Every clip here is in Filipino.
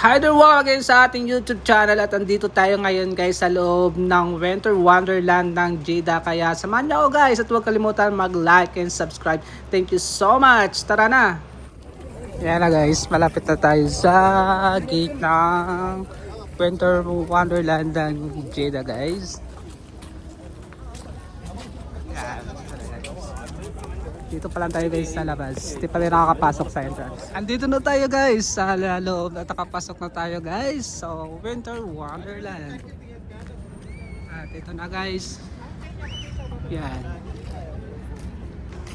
Hi there, welcome again sa ating YouTube channel at andito tayo ngayon guys sa loob ng Winter Wonderland ng Jeddah. Kaya samahan niyo ako guys at huwag kalimutan mag-like and subscribe. Thank you so much. Tara na! Yan na guys, malapit na tayo sa gate ng Winter Wonderland ng Jeddah guys. Dito pa lang tayo guys sa labas. Hindi pa rin nakakapasok sa entrance. Andito na tayo guys sa loob at nakapasok na tayo guys. So, Winter Wonderland. At ito na guys. Yan.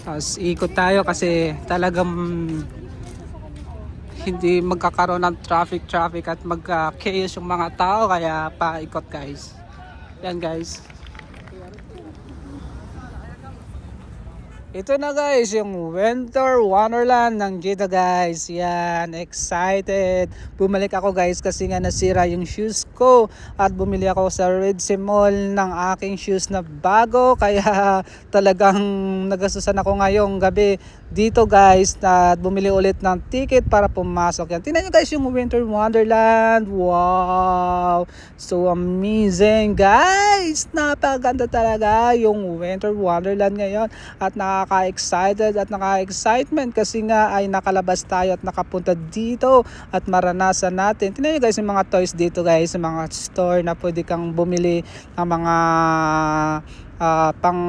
Tapos ikot tayo kasi talagang hindi magkakaroon ng traffic at magka-chaos yung mga tao. Kaya paikot guys. Yan guys. Ito na guys, yung Winter Wonderland ng Jeddah guys. Yan, excited. Bumalik ako guys kasi nga nasira yung shoes ko. At bumili ako sa Red Sea Mall ng aking shoes na bago. Kaya talagang nagasusan ako ngayong gabi dito guys. At bumili ulit ng ticket para pumasok yan. Tingnan nyo guys yung Winter Wonderland. Wow! So amazing guys! Napaganda talaga yung Winter Wonderland ngayon. At nakaka-excited at naka-excitement kasi nga ay nakalabas tayo at nakapunta dito at maranasan natin. Tingnan nyo guys yung mga toys dito guys, yung mga store na pwede kang bumili ng mga pang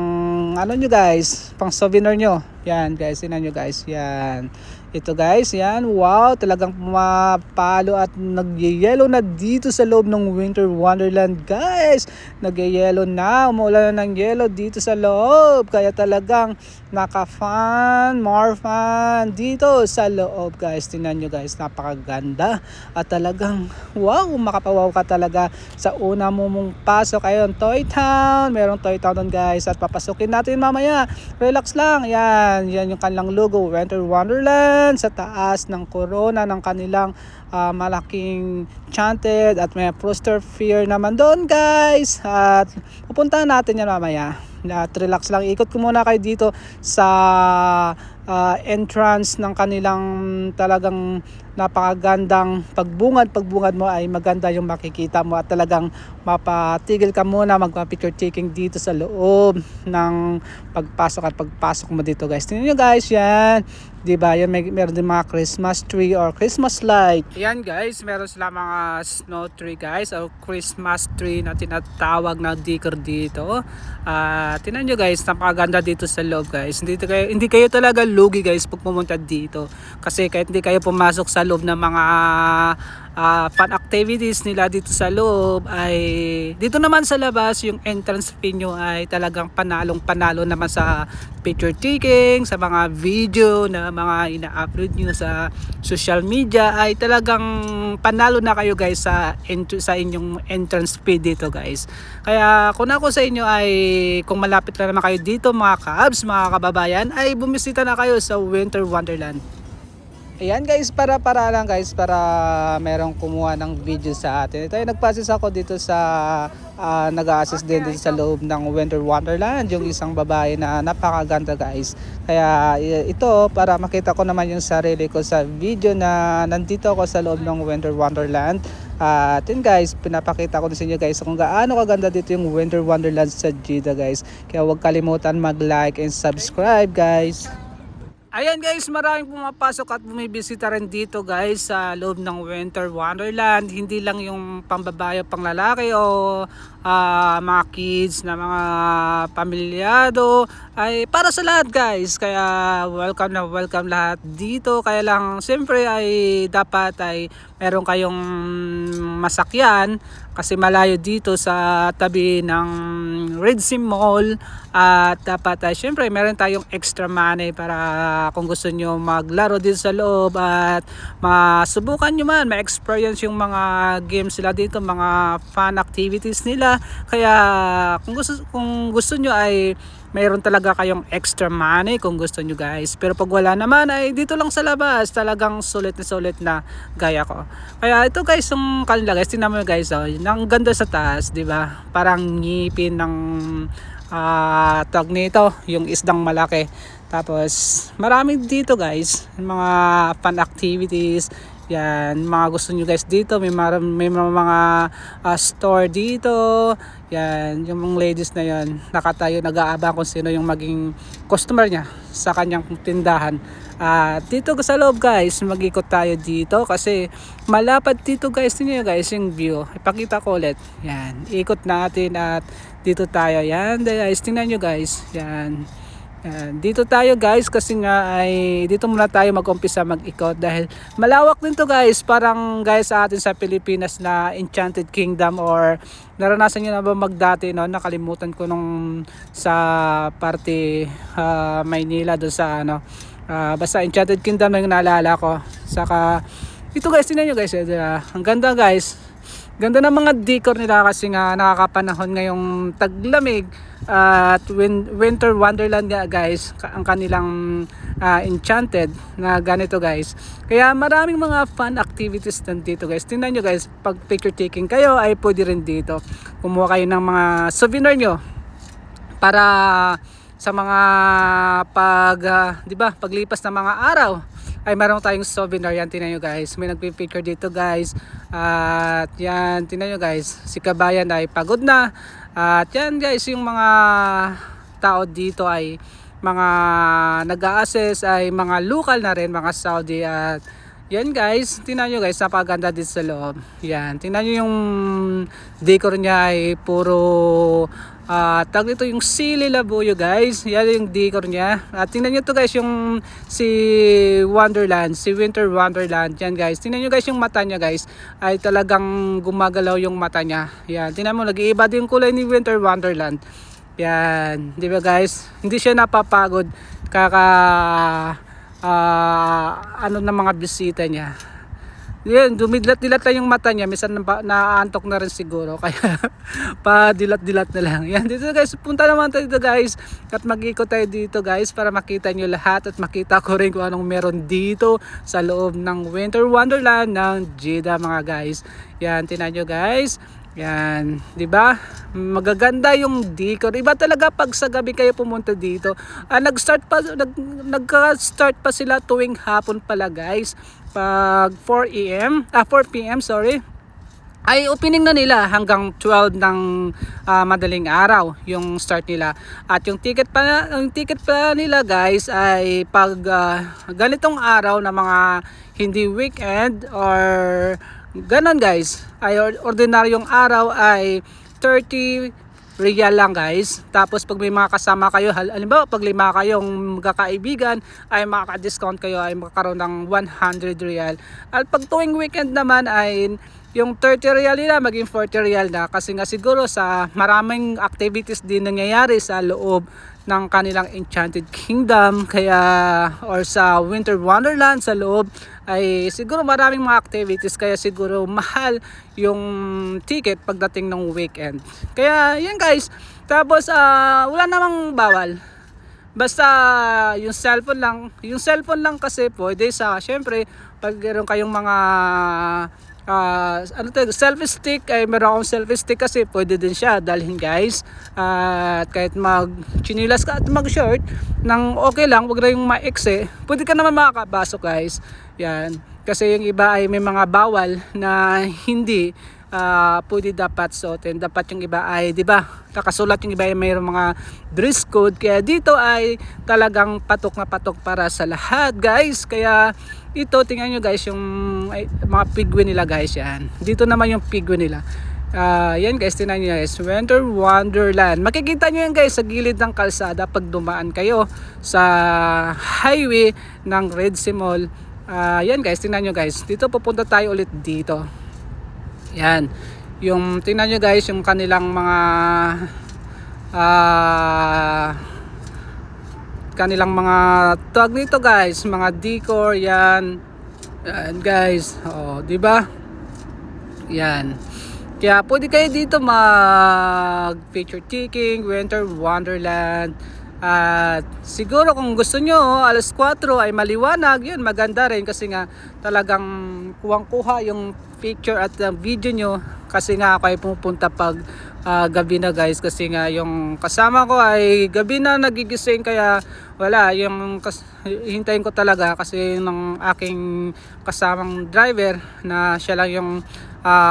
ano nyo guys, pang souvenir nyo. Yan guys, tingnan nyo guys, yan. Ito guys, yan, wow, talagang pumapalo at nagyayelo na dito sa loob ng Winter Wonderland guys. Nagyayelo na, umuulan na ng yelo dito sa loob. Kaya talagang naka-fun, more fun dito sa loob guys. Tingnan nyo guys, napakaganda. At talagang, wow, makapawaw ka talaga sa una mong pasok. Ayun, Toy Town, merong Toy Town doon guys. At papasukin natin mamaya, relax lang, yan yung kanilang logo, Winter Wonderland. Sa taas ng corona ng kanilang malaking chanted at may poster fear naman doon guys. At pupuntahan natin yan mamaya. At relax lang, ikot ko muna kayo dito sa entrance ng kanilang talagang napakagandang pagbungad mo ay maganda yung makikita mo at talagang mapatigil ka muna magpa-picture taking dito sa loob ng pagpasok mo dito guys. Tingnan nyo guys, yan, diba, yan meron din mga Christmas tree or Christmas light. Yan guys, meron sila mga snow tree guys or Christmas tree na tinatawag na decor dito. Tingnan nyo guys, napakaganda dito sa loob guys. Hindi kayo talaga lugi guys pag pumunta dito kasi kahit hindi kayo pumasok sa loob ng mga fun activities nila dito sa loob, ay dito naman sa labas yung entrance fee nyo ay talagang panalo naman sa picture taking, sa mga video na mga ina-upload nyo sa social media, ay talagang panalo na kayo guys sa inyong entrance fee dito guys. Kaya kung ako sa inyo ay kung malapit na naman kayo dito mga kabs, mga kababayan, ay bumisita na kayo sa Winter Wonderland. Ayan guys, para lang guys, para merong kumuha ng video sa atin. Ito ay nagpasis ako dito sa nag-a-assist din dito sa loob ng Winter Wonderland, yung isang babae na napakaganda guys. Kaya ito para makita ko naman yung sarili ko sa video na nandito ako sa loob ng Winter Wonderland. At yun guys, pinapakita ko din sa inyo guys kung gaano kaganda dito yung Winter Wonderland sa Jeddah guys. Kaya huwag kalimutan mag-like and subscribe guys. Ayan guys, maraming pumapasok at bumibisita rin dito guys sa loob ng Winter Wonderland. Hindi lang yung pambabae o panglalaki o mga kids na mga pamilyado, ay para sa lahat guys. Kaya welcome na welcome lahat dito. Kaya lang siyempre ay dapat ay meron kayong masakyan kasi malayo dito sa tabi ng Red Sea Mall. At dapat ay syempre meron tayong extra money para kung gusto nyo maglaro dito sa loob at masubukan nyo man, ma-experience yung mga games nila dito, mga fun activities nila. Kaya kung gusto nyo ay mayroon talaga kayong extra money kung gusto nyo guys. Pero pag wala naman ay dito lang sa labas, talagang sulit na gaya ko. Kaya ito guys yung kanila guys, tingnan mo guys, oh, ang ganda sa taas, di ba? Parang ngipin ng tawag nito, yung isdang malaki. Tapos marami dito guys, mga fun activities, Yan, mga gusto nyo guys dito, may mga store dito. Yan, yung mga ladies na yan, nakatayo nag-aabang kung sino yung maging customer niya sa kanyang tindahan. At dito sa loob guys, mag-ikot tayo dito kasi malapad dito guys. Tingnan nyo guys yung view. Ipakita ko ulit. Yan, ikot natin at dito tayo. Yan guys, tingnan nyo guys. Yan. Dito tayo guys kasi nga ay dito muna tayo mag-umpisa mag-ikot dahil malawak din to guys, parang guys sa atin sa Pilipinas na Enchanted Kingdom, or naranasan nyo na ba magdati, no? Nakalimutan ko nung sa parte Maynila doon sa ano, basta Enchanted Kingdom na yung naalala ko. Saka ito guys, tingnan nyo guys, ang ganda guys. Ganda ng mga decor nila kasi nga nakakapanahon ngayong taglamig at winter wonderland nga guys ang kanilang enchanted na ganito guys. Kaya maraming mga fun activities nandito guys. Tingnan nyo guys, pag picture taking kayo ay pwede rin dito. Kumuha kayo ng mga souvenir nyo para sa mga di ba, paglipas ng mga araw ay meron tayong souvenir. Yan, tingnan nyo guys, may nagpipicture dito guys. At yan, tingnan nyo guys, si Kabayan ay pagod na. At yan guys, yung mga tao dito ay mga nag-a-assess ay mga local na rin, mga Saudi. At yan guys, tingnan nyo guys, napaganda dito sa loob. Yan, tingnan nyo yung decor niya ay puro tag dito yung sili labuyo guys. Yan yung decor niya. At tingnan nyo to guys, yung si Wonderland, si Winter Wonderland. Yan guys, tingnan nyo guys yung mata niya guys, ay talagang gumagalaw yung mata niya. Yan, tingnan mo, nag-iiba din yung kulay ni Winter Wonderland. Yan, di ba guys, hindi siya napapagod ano na mga bisita niya. Yan, dumidilat-dilat lang yung mata niya. Minsan naantok na rin siguro. Kaya pa-dilat-dilat na lang. Yan, dito guys, punta naman tayo dito guys. At mag-ikot tayo dito guys para makita nyo lahat. At makita ko rin kung anong meron dito sa loob ng Winter Wonderland ng Jeddah mga guys. Yan, tinan nyo guys. Yan, 'di ba? Magaganda yung decor. Iba talaga pag sa gabi kayo pumunta dito. Nagka-start pa sila tuwing hapon pala, guys. Pag 4 PM, sorry. Ay opening na nila hanggang 12 ng madaling araw yung start nila. At yung ticket pa nila, guys, ay pag ganitong araw na mga hindi weekend or ganon guys, ay ordinaryong araw ay 30 real lang guys. Tapos pag may mga kasama kayo, halimbawa pag 5 kayong magkakaibigan, ay makaka-discount kayo, ay makakaroon ng 100 real. At pag tuwing weekend naman ay yung 30 real nila maging 40 real na, kasi nga siguro sa maraming activities din nangyayari sa loob ng kanilang Enchanted Kingdom, kaya or sa Winter Wonderland sa loob ay siguro maraming mga activities, kaya siguro mahal yung ticket pagdating ng weekend. Kaya yan guys. Tapos wala namang bawal. Basta yung cellphone lang kasi pwede sa, syempre pag meron kayong mga selfie stick, ay meron akong selfie stick kasi pwede din siya dalhin guys. At kahit mag-chinilas ka at mag-short nang okay lang, wag na yung maiksi, pwede ka naman makakapasok guys. Yan, kasi yung iba ay may mga bawal na hindi pwede dapat suotin. Dapat yung iba ay, di ba, nakasulat yung iba ay mayroong mga dress code. Kaya dito ay talagang patok na patok para sa lahat guys. Kaya ito, tingnan nyo guys yung mga pigwin nila guys. Yan, dito naman yung pigwin nila. Yan guys, tingnan nyo guys, Winter Wonderland. Makikita nyo yan guys sa gilid ng kalsada pag dumaan kayo sa highway ng Red Sea Mall. Yan guys, tingnan nyo guys, dito pupunta tayo ulit dito. Yan, yung tingnan nyo guys yung kanilang mga tawag dito guys, mga decor. Yan, yan guys, di ba? Yan, kaya pwede kayo dito mag picture taking Winter Wonderland. At siguro kung gusto nyo alas 4 ay maliwanag, yun maganda rin kasi nga talagang kuwang-kuha yung picture at video nyo, kasi nga ako ay pupunta pag gabi na guys, kasi nga yung kasama ko ay gabi na nagigising, kaya wala yung hintayin ko talaga kasi ng aking kasamang driver na siya lang yung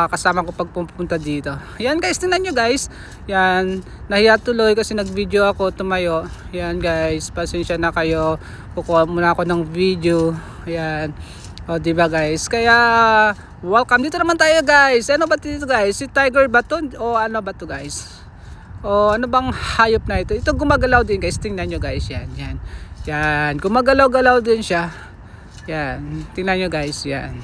kasama ko pag pupunta dito. Yan guys, tingnan nyo guys, yan, nahiya tuloy kasi nag video ako tumayo. Yan guys, pasensya na kayo, kukuha muna ako ng video. Yan, o diba guys, kaya welcome dito naman tayo guys. Ano ba dito guys, si tiger ba to o ano ba to guys, o ano bang hayop na ito? Ito gumagalaw din guys, tingnan nyo guys, yan, yan, yan, gumagalaw-galaw din siya. Yan, tingnan nyo guys, yan,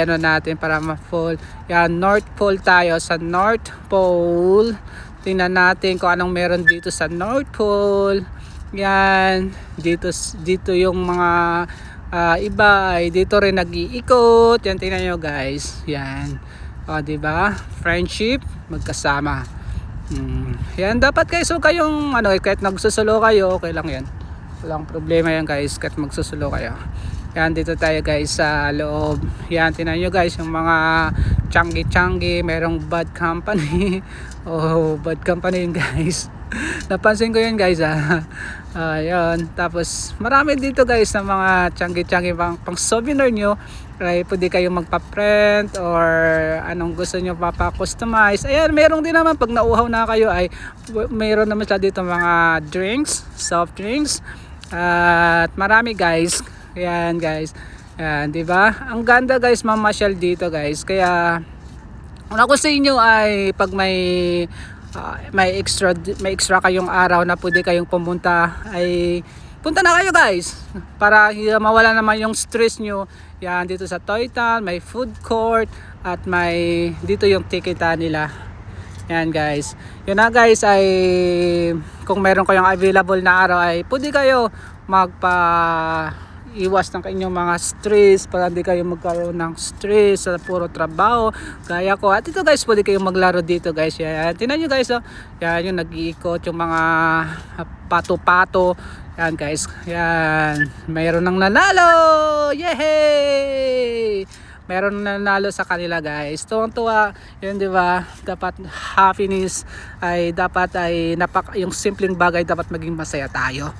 ano natin para ma-full. Yan, North Pole tayo, sa North Pole. Tingnan natin kung anong meron dito sa North Pole. Yan, dito yung mga iba ay dito rin nag-iikot. Yan, tingnan nyo guys, yan, o diba, friendship, magkasama. Yan, dapat guys, so kayong kahit nagsusulo kayo, okay lang yan, walang problema yan guys, kahit magsusulo kayo. Yan, dito tayo guys sa loob. Yan, tingnan nyo guys yung mga changi-changi, merong bad company. Oh, bad company yun guys. Napansin ko yun guys ayun, tapos marami dito guys na mga changi-changi pang souvenir nyo, ay pwede kayong magpa-print or anong gusto nyo papa-customize. Ayan, meron din naman pag nauhaw na kayo ay meron naman sila dito mga drinks, soft drinks, at marami guys. Ayan guys, ayan, diba? Ang ganda guys mamasyal dito guys. Kaya una ko sa inyo ay pag may extra kayong araw na pwede kayong pumunta, ay punta na kayo guys para mawala naman yung stress nyo. Yan, dito sa Toy Town may food court at may dito yung tiketa nila. Yan guys, yun na guys, ay kung meron kayong available na araw ay pwede kayo iwas ng inyong mga stress para hindi kayo magkaroon ng stress sa puro trabaho gaya ko. At ito guys, pwede kayong maglaro dito guys. Yan, tingnan nyo guys, yan yung nag-iikot yung mga pato-pato. Yan guys, yan, mayroon ng nanalo, yehey, meron nanalo sa kanila guys. Tuwang-tuwa yun, diba? Dapat happiness ay yung simpleng bagay dapat maging masaya tayo.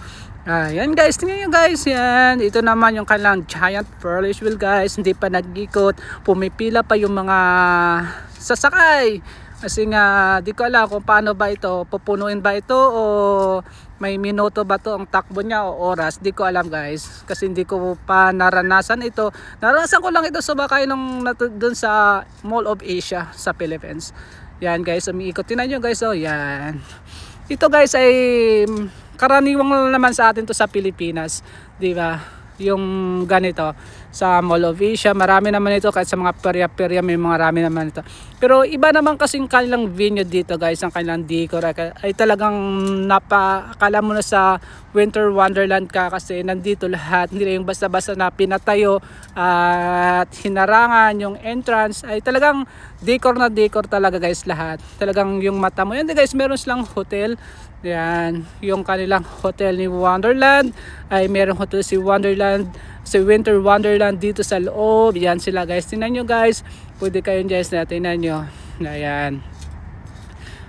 Yan guys, tingnan nyo guys, yan, ito naman yung kanilang giant Ferris wheel guys, hindi pa nag-ikot, pumipila pa yung mga sasakay kasi nga di ko alam kung paano ba ito, pupunuin ba ito o may minuto ba to ang takbo niya o oras, di ko alam guys kasi hindi ko pa naranasan ito. Naranasan ko lang ito sa bakay dun sa Mall of Asia sa Philippines. Yan guys, umiikot, tingnan nyo guys, yan, ito guys ay karaniwang naman sa atin to sa Pilipinas, di ba? Yung ganito sa Mall of Asia, marami naman ito, kahit sa mga perya-perya may marami naman ito. Pero iba naman kasing kanilang venue dito guys, ang kanilang decor ay talagang akala mo na sa Winter Wonderland ka kasi nandito lahat, hindi yung basta-basta na pinatayo at hinarangan yung entrance, ay talagang decor na decor talaga guys lahat. Talagang yung mata mo, yan guys, meron silang hotel. Yan, yung kanilang hotel ni Wonderland, ay merong hotel si Wonderland, si Winter Wonderland dito sa loob. Yan sila guys, tingnan nyo guys, pwede kayong guys na tingnan nyo. Ayan,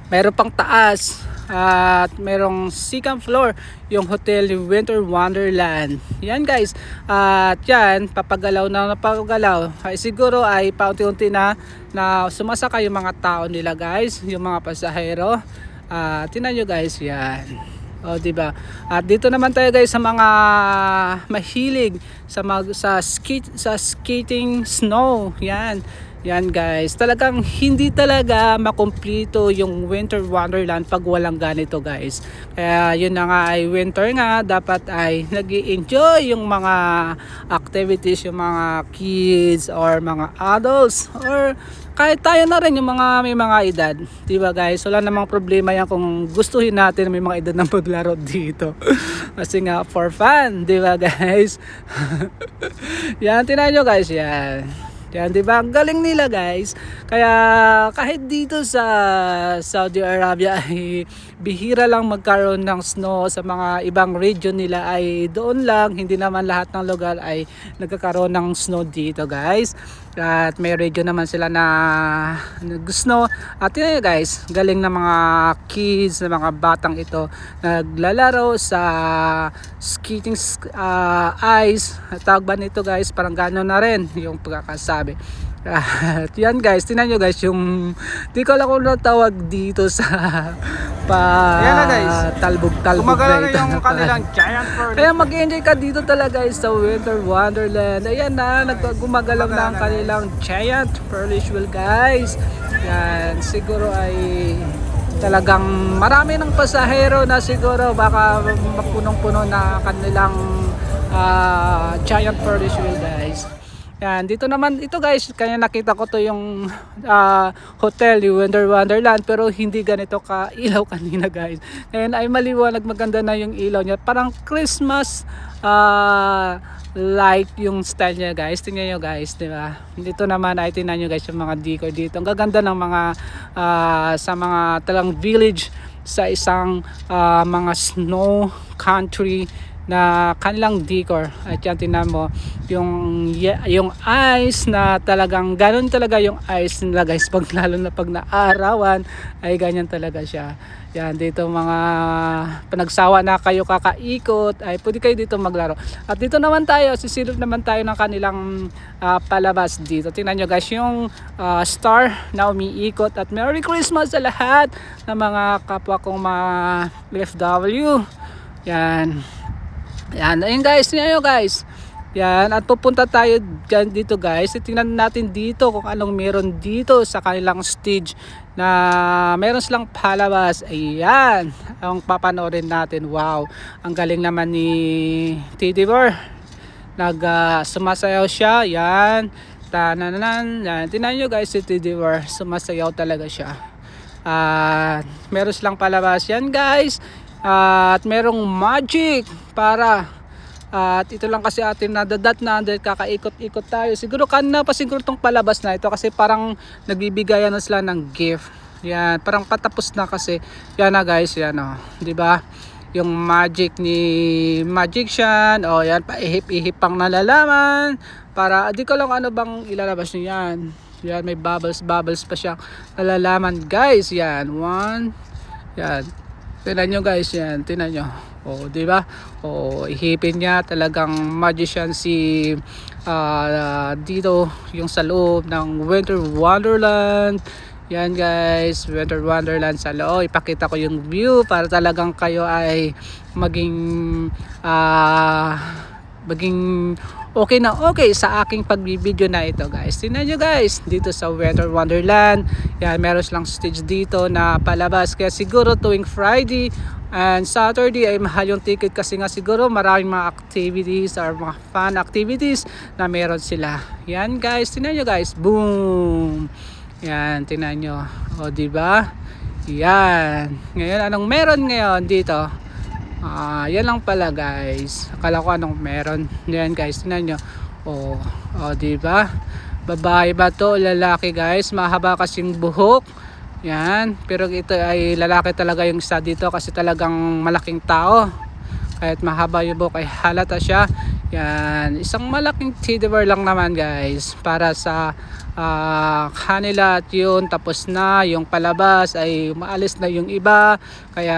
meron pang taas at merong second floor yung hotel ni Winter Wonderland. Yan guys, at yan, papagalaw ay siguro ay paunti-unti na sumasakay yung mga tao nila guys, yung mga pasahero. Tingnan nyo guys, yan, o diba? At dito naman tayo guys sa mga mahilig sa skating snow. Yan guys, talagang hindi talaga makumplito yung Winter Wonderland pag walang ganito guys. Kaya yun na nga, ay winter nga, dapat ay nag-i-enjoy yung mga activities, yung mga kids or mga adults or kahit tayo na rin yung mga may mga edad, diba guys? Wala namang problema yan kung gustuhin natin may mga edad na maglaro dito. Kasi nga for fun, diba guys? Yan, tingnan nyo guys, yan. Yan, diba? Ang galing nila guys. Kaya kahit dito sa Saudi Arabia ay bihira lang magkaroon ng snow, sa mga ibang region nila ay doon lang, hindi naman lahat ng lugar ay nagkakaroon ng snow dito guys. At may radio naman sila na gusto. At yun guys, galing na mga kids, na mga batang ito naglalaro sa skating ice. Tawag ba nito guys? Parang gano'n na rin yung pagkakasabi. At yan guys, tingnan nyo guys yung di ko alam kung natawag dito sa Ayan na guys, talbog-talbog gumagalaw na na ito. yung kanilang giant bird. Kaya mag-enjoy ka dito talaga guys sa Winter Wonderland. Ayan na, gumagalaw na ang kanilang giant Ferris wheel guys. Yan, siguro ay talagang marami ng pasahero na siguro baka mapunong-puno na kanilang giant Ferris wheel guys. Yan, dito naman ito guys, kaya nakita ko to yung hotel, yung Winter Wonderland, pero hindi ganito ka ilaw kanina guys. Ngayon ay maliwanag, maganda na yung ilaw niya. Parang Christmas light yung style niya guys. Tingnan nyo guys, di ba? Dito naman ay tingnan nyo guys yung mga decor dito. Ang gaganda ng mga sa mga talang village sa isang mga snow country na kanilang decor. At yan, tingnan mo yung ice na talagang ganun talaga yung ice nila guys, pag lalo na pag naarawan ay ganyan talaga siya. Yan, dito mga panagsawa na kayo kakaikot ay pwede kayo dito maglaro. At dito naman tayo, sisilip naman tayo ng kanilang palabas dito. Tingnan nyo guys yung star na umiikot. At Merry Christmas sa lahat ng mga kapwa kong mga FW. Yan. Yan, ayun guys, tingnan nyo guys. Yan, at pupunta tayo dito guys. Tingnan natin dito kung anong meron dito sa kanilang stage na meron silang palabas. Ayan, ang papanoorin natin. Wow, ang galing naman ni Teddy Bear. Sumasayaw siya. Yan, tananan. Yan, tingnan nyo guys si Teddy Bear. Sumasayaw talaga siya. Meron silang palabas yan guys. At merong magic para at ito lang kasi atin nadadat na dahil kakaikot-ikot tayo. Siguro kanina pa siguro itong palabas na ito kasi parang nagbibigayan na sila ng gift. Yan, parang patapos na kasi. Yan na guys, yan o. Diba? Yung magic ni Magician. O yan, paihip-ihip pang nalalaman. Para, di ko lang ano bang ilalabas nyo yan. Yan, may bubbles pa siya nalalaman guys. Yan, one. Yan. Tingnan nyo guys, yan, tingnan nyo. O, di ba? O, ihipin niya talagang magician si dito yung sa loob ng Winter Wonderland. Yan guys, Winter Wonderland sa loob. Ipakita ko yung view para talagang kayo ay maging okay na okay sa aking pagbibideo na ito guys. Tingnan nyo guys, dito sa Winter Wonderland. Yan, meron silang stage dito na palabas. Kaya siguro tuwing Friday and Saturday ay mahal yung ticket kasi nga siguro maraming mga activities or mga fun activities na meron sila. Yan guys, tingnan nyo guys. Boom! Yan, tingnan nyo. O, diba? Yan. Ngayon, anong meron ngayon dito? Yan lang pala guys. Akala ko anong meron. Yan guys, tingnan nyo. Diba? Babae ba to? Lalaki guys. Mahaba kasing buhok. Yan. Pero ito ay lalaki talaga yung isa dito kasi talagang malaking tao. Kahit mahaba yung buhok ay halata siya. Yan. Isang malaking teddy bear lang naman guys. Para sa kanila at yun tapos na yung palabas ay maalis na yung iba. Kaya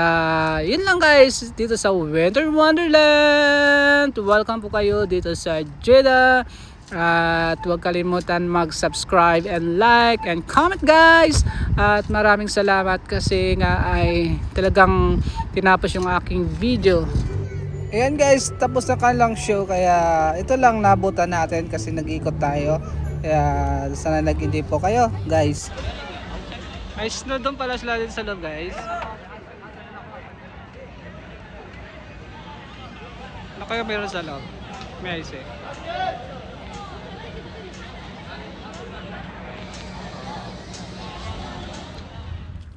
yun lang guys dito sa Winter Wonderland. Welcome po kayo dito sa Jeddah. At huwag kalimutan mag-subscribe and like and comment guys. At maraming salamat kasi nga ay talagang tinapos yung aking video. Ayan guys, tapos na kanilang show. Kaya ito lang nabutan natin kasi nag-ikot tayo. Kaya sana nag-enjoy po kayo guys. May snow doon pala sila din sa loob guys. Ano kaya meron sa loob? May ice eh.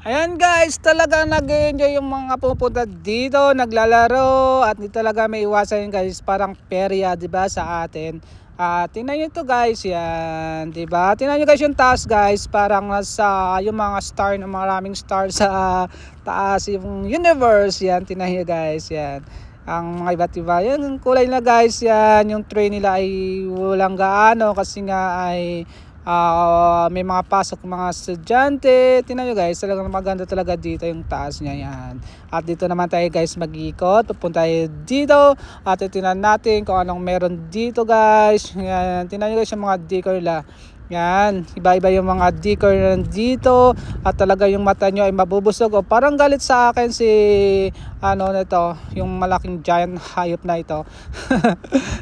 Ayan guys, talaga nag-enjoy yung mga pupunta dito, naglalaro at di talaga may iwasan guys, parang perya 'di ba sa atin. Tingnan niyo to guys, yan, 'di ba? Tingnan niyo guys yung taas guys, parang nasa yung mga star, ng maraming star sa taas yung universe, yan, tingnan niyo guys, yan. Ang mga iba't iba, yan, kulay na guys, yan, yung train nila ay walang gaano kasi nga ay may mga pasok mga estudyante. Tingnan nyo guys, talagang maganda talaga dito yung taas niya yan. At dito naman tayo guys mag-ikot, pupunta tayo dito at tingnan natin kung anong meron dito guys. Yan, tingnan nyo guys yung mga decor nila. Yan, iba-iba yung mga decor nandito at talaga yung mata nyo ay mabubusog. O parang galit sa akin si ano nito, yung malaking giant hayop na ito.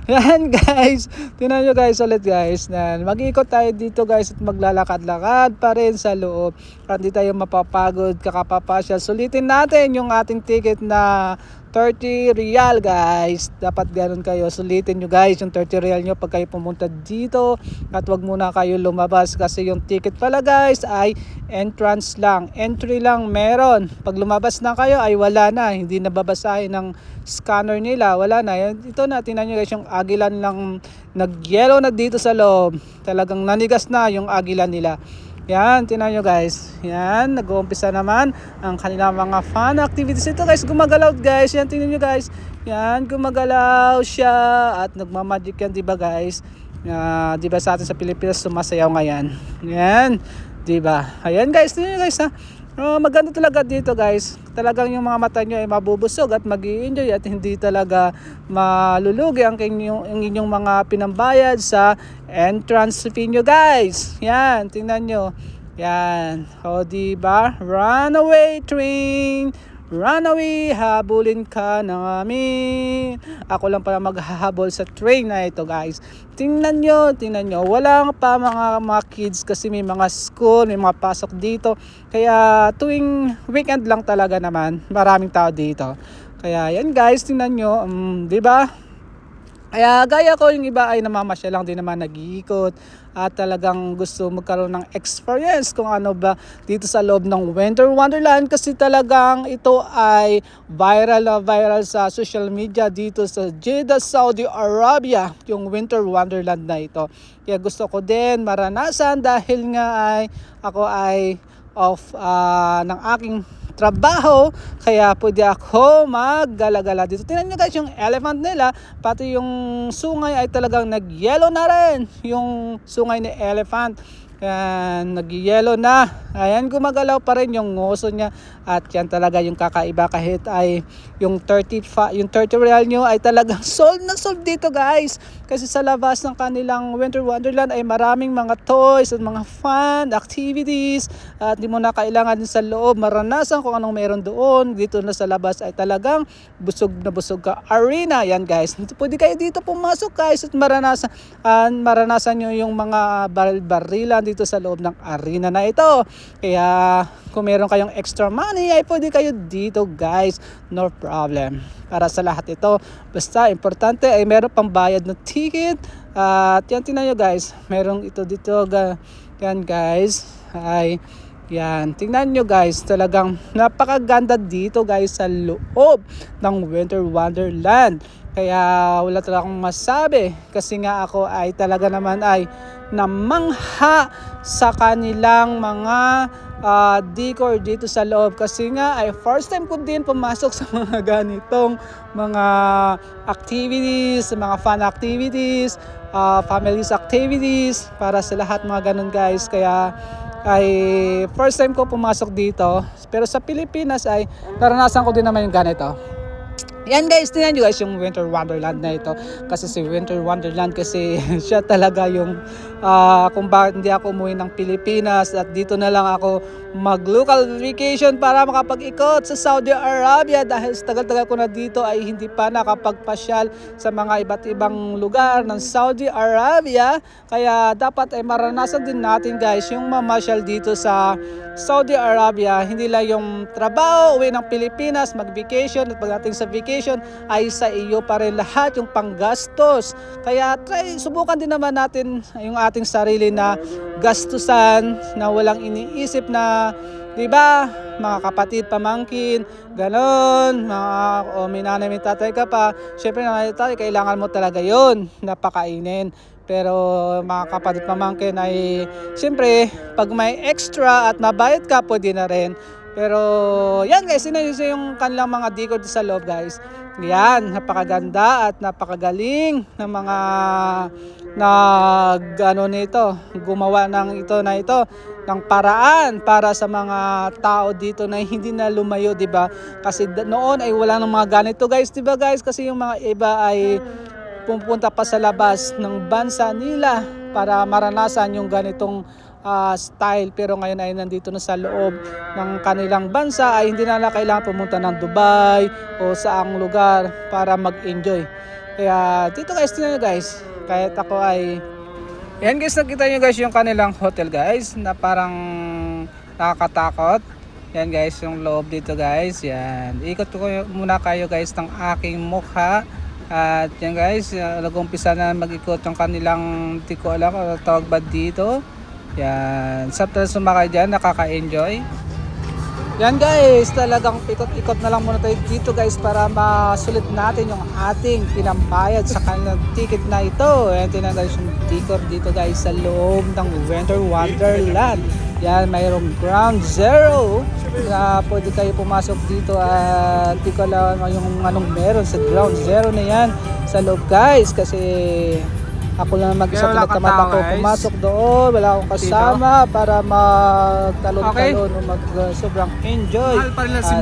Yan guys, tingnan nyo guys ulit guys. Mag-ikot tayo dito guys at maglalakad-lakad pa rin sa loob. At hindi tayo mapapagod kakapapasyal. Sulitin natin yung ating ticket na 30 real guys. Dapat ganoon kayo. Sulitin nyo guys yung 30 real nyo pag kayo pumunta dito. At wag muna kayo lumabas kasi yung ticket pala guys ay entrance lang. Entry lang meron. Pag lumabas na kayo ay wala na. Hindi na babasahin ng scanner nila. Wala na. Ito na. Tingnan nyo guys yung agilan lang nag-yellow na dito sa loob. Talagang nanigas na yung agilan nila. Yan, tingnan nyo guys. Yan, nag-uumpisa naman ang kanilang mga fun activities. Ito guys, gumagalaw guys. Yan, tingnan nyo guys. Yan, gumagalaw siya. At nagmamagic yan, diba guys? Diba sa atin sa Pilipinas, sumasayaw ngayon. Yan, diba? Ayan guys, tingnan nyo guys ha. Maganda talaga dito guys. Talagang yung mga mata nyo ay mabubusog at mag-i-enjoy at hindi talaga malulugi ang inyong mga pinambayad sa entrance fee nyo guys. Yan, tingnan nyo. Yan. O diba? Runaway train. Runaway, habulin ka namin. Ako lang pala maghahabol sa train na ito guys. Tingnan nyo. Walang pa mga kids kasi may mga school, may mga pasok dito. Kaya tuwing weekend lang talaga naman, maraming tao dito. Kaya yan guys, tingnan nyo. Diba? Kaya gaya ko yung iba ay namamasya lang din naman nag-iikot at talagang gusto magkaroon ng experience kung ano ba dito sa loob ng Winter Wonderland kasi talagang ito ay viral sa social media dito sa Jeddah, Saudi Arabia, yung Winter Wonderland na ito. Kaya gusto ko din maranasan dahil nga ay ako ay off ng aking trabaho, kaya pwede ako maggala-gala dito. Tingnan nyo guys yung elephant nila, pati yung sungay ay talagang nag-yellow na rin yung sungay ni elephant. Yan, nag-yellow na. Ayan, gumagalaw pa rin yung ngoso niya. At yan talaga yung kakaiba kahit ay yung 30 real nyo ay talagang sold na sold dito guys. Kasi sa labas ng kanilang Winter Wonderland ay maraming mga toys at mga fun activities. At di mo na kailangan din sa loob maranasan kung anong meron doon. Dito na sa labas ay talagang busog na busog ka arena. Yan guys. Pwede kayo dito pumasok guys at maranasan nyo yung mga barilan dito sa loob ng arena na ito. Kaya kung meron kayong extra money ay pwede kayo dito guys, no problem. Para sa lahat ito, basta importante ay meron pang bayad na ticket. At yan, tingnan nyo guys, meron ito dito yan guys, ay yan, tingnan nyo guys, talagang napakaganda dito guys sa loob ng Winter Wonderland. Kaya wala talaga akong masabi kasi nga ako ay talaga naman ay namangha sa kanilang mga decor dito sa loob kasi nga ay first time ko din pumasok sa mga ganitong mga activities, mga fun activities, families activities para sa lahat mga ganun guys. Kaya ay first time ko pumasok dito, pero sa Pilipinas ay naranasan ko din naman yung ganito. Yan guys, tingnan nyo guys yung Winter Wonderland na ito. Kasi si Winter Wonderland kasi siya talaga yung kung bakit hindi ako umuwi ng Pilipinas at dito na lang ako mag-local vacation para makapag-ikot sa Saudi Arabia dahil sa tagal-tagal ko na dito ay hindi pa nakapagpasyal sa mga iba't ibang lugar ng Saudi Arabia. Kaya dapat ay maranasan din natin guys yung mamasyal dito sa Saudi Arabia. Hindi lang yung trabaho, uwi ng Pilipinas, mag-vacation at pagdating sa vacation ay sa iyo pa rin lahat yung panggastos. Kaya subukan din naman natin yung ating sarili na gastusan na walang iniisip na, di ba, mga kapatid, pamangkin, ganon, may nanay, may tatay ka pa, syempre nanay, tatay, kailangan mo talaga yon napakainin. Pero mga kapatid, pamangkin ay syempre pag may extra at mabayad ka, pwede na rin. Pero yan guys, sinayos yung kanilang mga decor sa loob guys. Yan, napakaganda at napakagaling ng mga gumawa ng ito ng paraan para sa mga tao dito na hindi na lumayo, 'di ba? Kasi noon ay wala nang mga ganito guys, 'di ba guys? Kasi yung mga iba ay pupunta pa sa labas ng bansa nila para maranasan yung ganitong style, pero ngayon ay nandito na sa loob ng kanilang bansa ay hindi na kailangan pumunta ng Dubai o saang lugar para mag-enjoy. Kaya dito guys, tingnan nyo guys, kahit ako ay yan guys, nakita nyo guys yung kanilang hotel guys na parang nakakatakot. Yan guys yung loob dito guys. Yan, ikot ko muna kayo guys ng aking mukha. At yan guys, nag-umpisa na mag-ikot yung kanilang, di ko alam kung tawag ba dito. Yan, sa sumakay dyan, nakaka-enjoy. Yan guys, talagang ikot-ikot na lang muna tayo dito guys para masulit natin yung ating pinambayad sa kanilang ticket na ito. Yan, tinan guys yung decor dito guys sa loob ng Winter Wonderland. Yan, mayroong ground zero na pwede kayo pumasok dito at di ko alam yung anong meron sa ground zero na yan sa loob guys, kasi ako lang mag-isa, tamad ako pumasok doon, wala akong kasama dito para magtalon-talon o sobrang enjoy. Si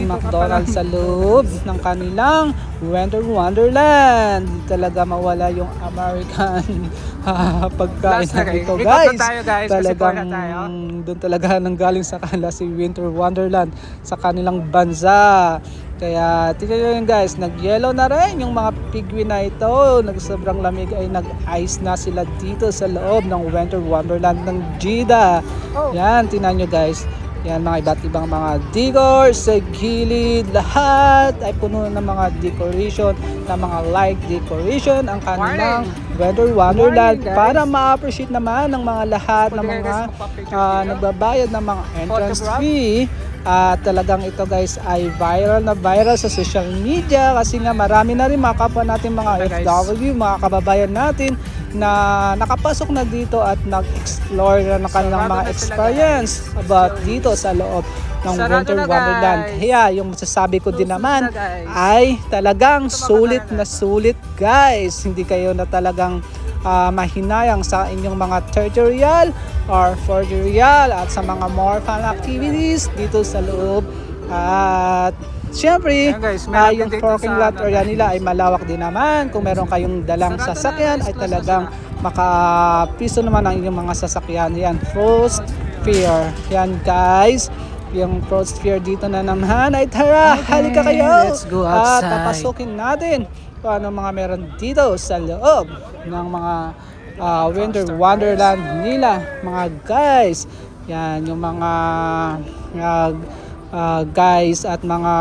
McDonald's sa loob ng kanilang Winter Wonderland. Hindi talaga mawala yung American pagkain na dito guys. Talagang doon talaga nanggaling sa kanila si Winter Wonderland sa kanilang bansa. Kaya tingnan nyo yun guys, nag-yellow na rin yung mga pigwin na ito. Sobrang lamig ay nag-ice na sila dito sa loob ng Winter Wonderland ng Jeddah. Yan, tingnan nyo guys. Yan, mga iba't ibang mga decor sa gilid. Lahat ay puno ng mga decoration, na mga light decoration ang kanilang Winter Wonderland para ma-appreciate naman ng mga lahat ng mga nagbabayad ng mga entrance fee. Talagang ito guys ay viral sa social media kasi nga marami na rin mga kapwa natin mga FW, mga kababayan natin na nakapasok na dito at nag-explore na ng kanilang mga experience about dito sa loob ng Winter Wonderland. Kaya yung masasabi ko din naman ay talagang sulit na sulit guys. Hindi kayo na talagang mahinayang sa inyong mga tutorial or tutorial at sa mga more fun activities dito sa loob. At syempre, yung parking lot area nila ay malawak din naman. Kung meron kayong dalang sasakyan ay talagang makapiso naman ang inyong mga sasakyan. Yan, Frost Fair. Yan guys, yung Frost Fair dito na naman ay tara, halika kayo. Let's go outside. At papasukin natin kung ano mga meron dito sa loob ng mga Winter Wonderland nila mga guys. Yan yung mga guys at mga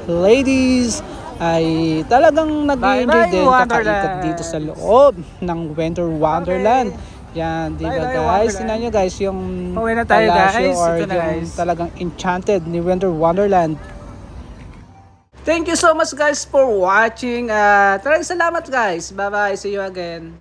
ladies ay talagang nag-enjoy din kakaikot dito sa loob ng Winter Wonderland. Yan, di ba guys? Tingnan nyo guys yung palasyo or yung talagang enchanted ni Winter Wonderland. Thank you so much guys for watching. Maraming salamat guys. Bye bye. See you again.